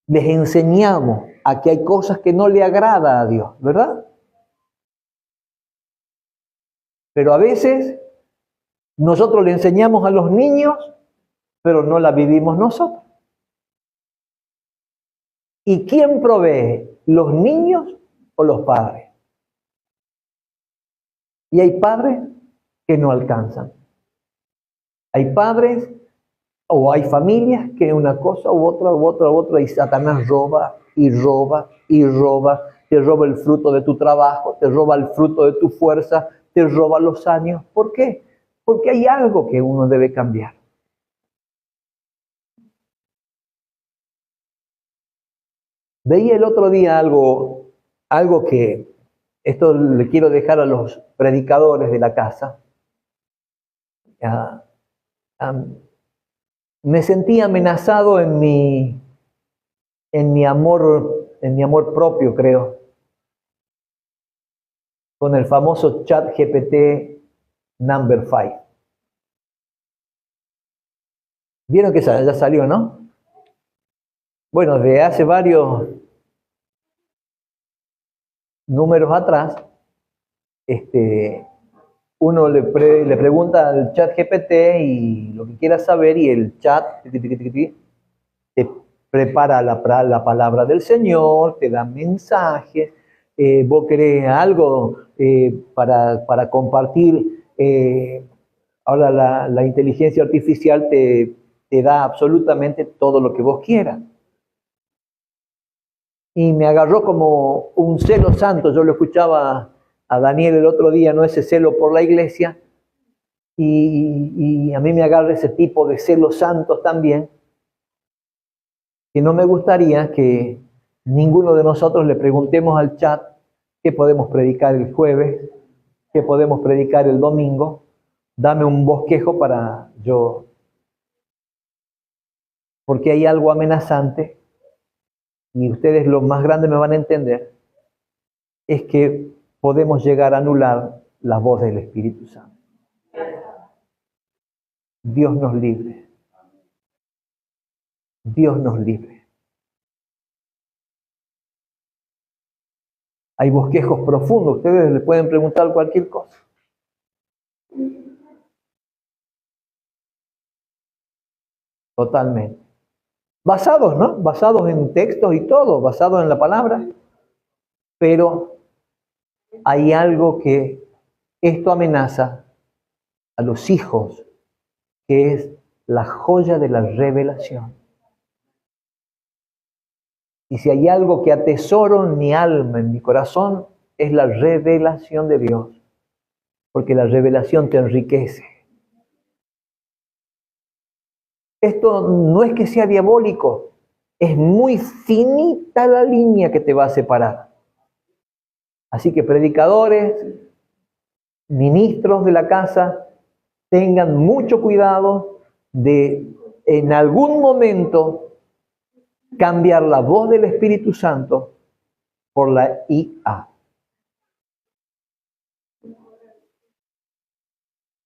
Les enseñamos a que hay cosas que no le agrada a Dios, ¿verdad? Pero a veces nosotros le enseñamos a los niños, pero no la vivimos nosotros. ¿Y quién provee? ¿Los niños o los padres? Y hay padres que no alcanzan. Hay padres o hay familias que una cosa u otra, y Satanás roba y roba y roba. Te roba el fruto de tu trabajo, te roba el fruto de tu fuerza, te roba los años. ¿Por qué? Porque hay algo que uno debe cambiar. Veía el otro día algo que, esto le quiero dejar a los predicadores de la casa. Me sentí amenazado en mi amor propio, creo, con el famoso ChatGPT number 5. ¿Vieron que ya salió, no? Bueno, de hace varios números atrás, uno le pregunta al ChatGPT y lo que quiera saber, y el chat te prepara la palabra del Señor, te da mensajes, vos querés algo para compartir, ahora la inteligencia artificial te da absolutamente todo lo que vos quieras. Y me agarró como un celo santo. Yo lo escuchaba a Daniel el otro día, ¿no? Ese celo por la iglesia. Y a mí me agarra ese tipo de celos santos también, que no me gustaría que ninguno de nosotros le preguntemos al chat qué podemos predicar el jueves, qué podemos predicar el domingo. Dame un bosquejo para yo, porque hay algo amenazante. Y ustedes lo más grande me van a entender, es que podemos llegar a anular la voz del Espíritu Santo. Dios nos libre. Dios nos libre. Hay bosquejos profundos, ustedes le pueden preguntar cualquier cosa. Totalmente. Basados, ¿no? Basados en textos y todo, basados en la palabra. Pero hay algo que esto amenaza a los hijos, que es la joya de la revelación. Y si hay algo que atesoro en mi alma, en mi corazón, es la revelación de Dios. Porque la revelación te enriquece. Esto no es que sea diabólico, es muy finita la línea que te va a separar. Así que predicadores, ministros de la casa, tengan mucho cuidado de en algún momento cambiar la voz del Espíritu Santo por la IA.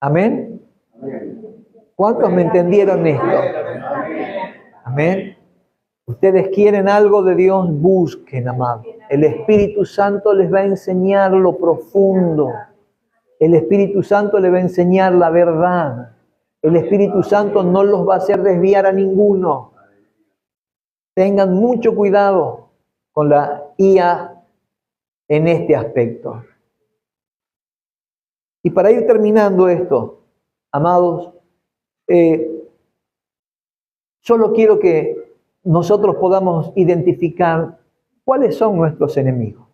¿Amén? ¿Cuántos me entendieron esto? Amén. Ustedes quieren algo de Dios, busquen, amados. El Espíritu Santo les va a enseñar lo profundo. El Espíritu Santo les va a enseñar la verdad. El Espíritu Santo no los va a hacer desviar a ninguno. Tengan mucho cuidado con la IA en este aspecto. Y para ir terminando esto, amados, solo quiero que nosotros podamos identificar cuáles son nuestros enemigos.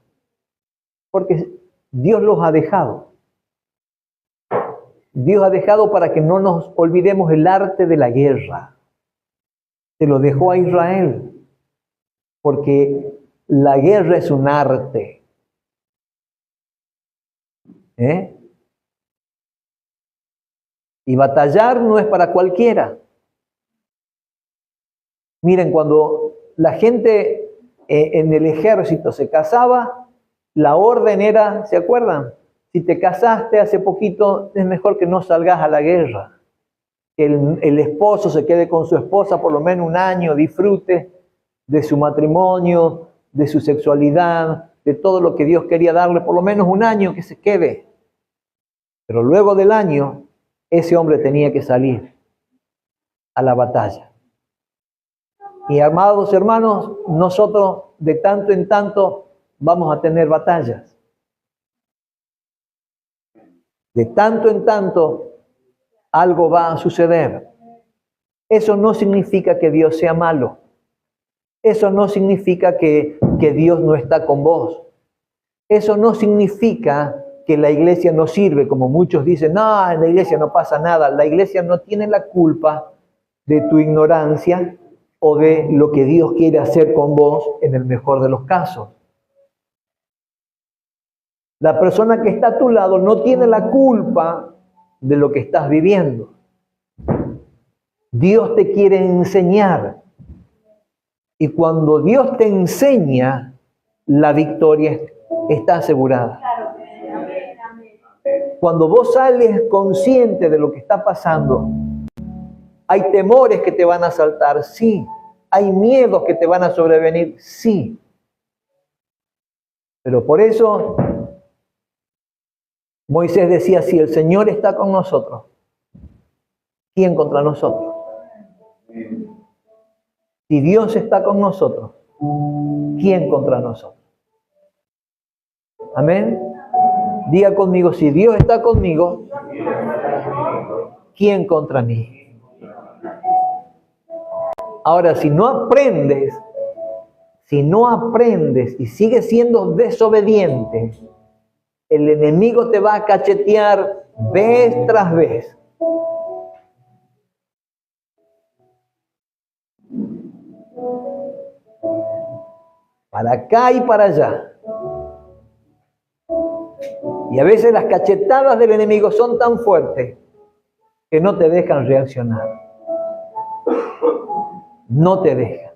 Porque Dios los ha dejado. Dios ha dejado para que no nos olvidemos el arte de la guerra. Se lo dejó a Israel. Porque la guerra es un arte. Y batallar no es para cualquiera. Miren, cuando la gente en el ejército se casaba, la orden era, ¿se acuerdan? Si te casaste hace poquito, es mejor que no salgas a la guerra. Que el esposo se quede con su esposa por lo menos un año, disfrute de su matrimonio, de su sexualidad, de todo lo que Dios quería darle, por lo menos un año que se quede. Pero luego del año, ese hombre tenía que salir a la batalla. Y amados hermanos, nosotros de tanto en tanto vamos a tener batallas. De tanto en tanto algo va a suceder. Eso no significa que Dios sea malo. Eso no significa que Dios no está con vos. Eso no significa que la iglesia no sirve, como muchos dicen, no, en la iglesia no pasa nada. La iglesia no tiene la culpa de tu ignorancia o de lo que Dios quiere hacer con vos en el mejor de los casos. La persona que está a tu lado no tiene la culpa de lo que estás viviendo. Dios te quiere enseñar. Y cuando Dios te enseña, la victoria está asegurada. Cuando vos sales consciente de lo que está pasando, hay temores que te van a asaltar, sí. Hay miedos que te van a sobrevenir, sí. Pero por eso Moisés decía, si el Señor está con nosotros, ¿quién contra nosotros? Si Dios está con nosotros, ¿quién contra nosotros? Amén. Diga conmigo, si Dios está conmigo, ¿quién contra mí? Ahora, si no aprendes y sigues siendo desobediente, el enemigo te va a cachetear vez tras vez. Para acá y para allá. Y a veces las cachetadas del enemigo son tan fuertes que no te dejan reaccionar. No te dejan.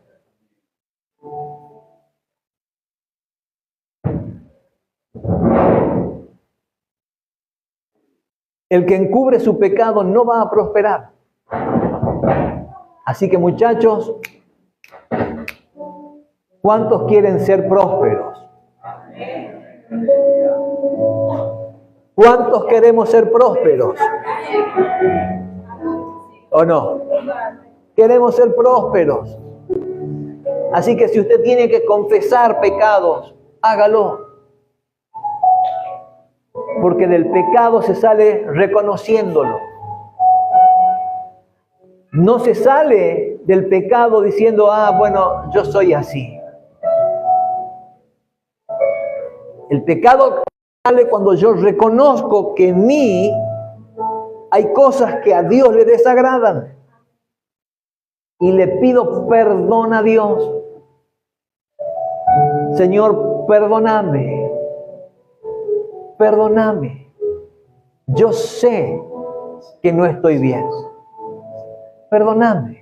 El que encubre su pecado no va a prosperar. Así que muchachos, ¿cuántos quieren ser prósperos? ¿Cuántos queremos ser prósperos? ¿O no? Queremos ser prósperos. Así que si usted tiene que confesar pecados, hágalo. Porque del pecado se sale reconociéndolo. No se sale del pecado diciendo, bueno, yo soy así. El pecado sale cuando yo reconozco que en mí hay cosas que a Dios le desagradan. Y le pido perdón a Dios. Señor, perdóname. perdóname. Yo sé que no estoy bien. Perdóname.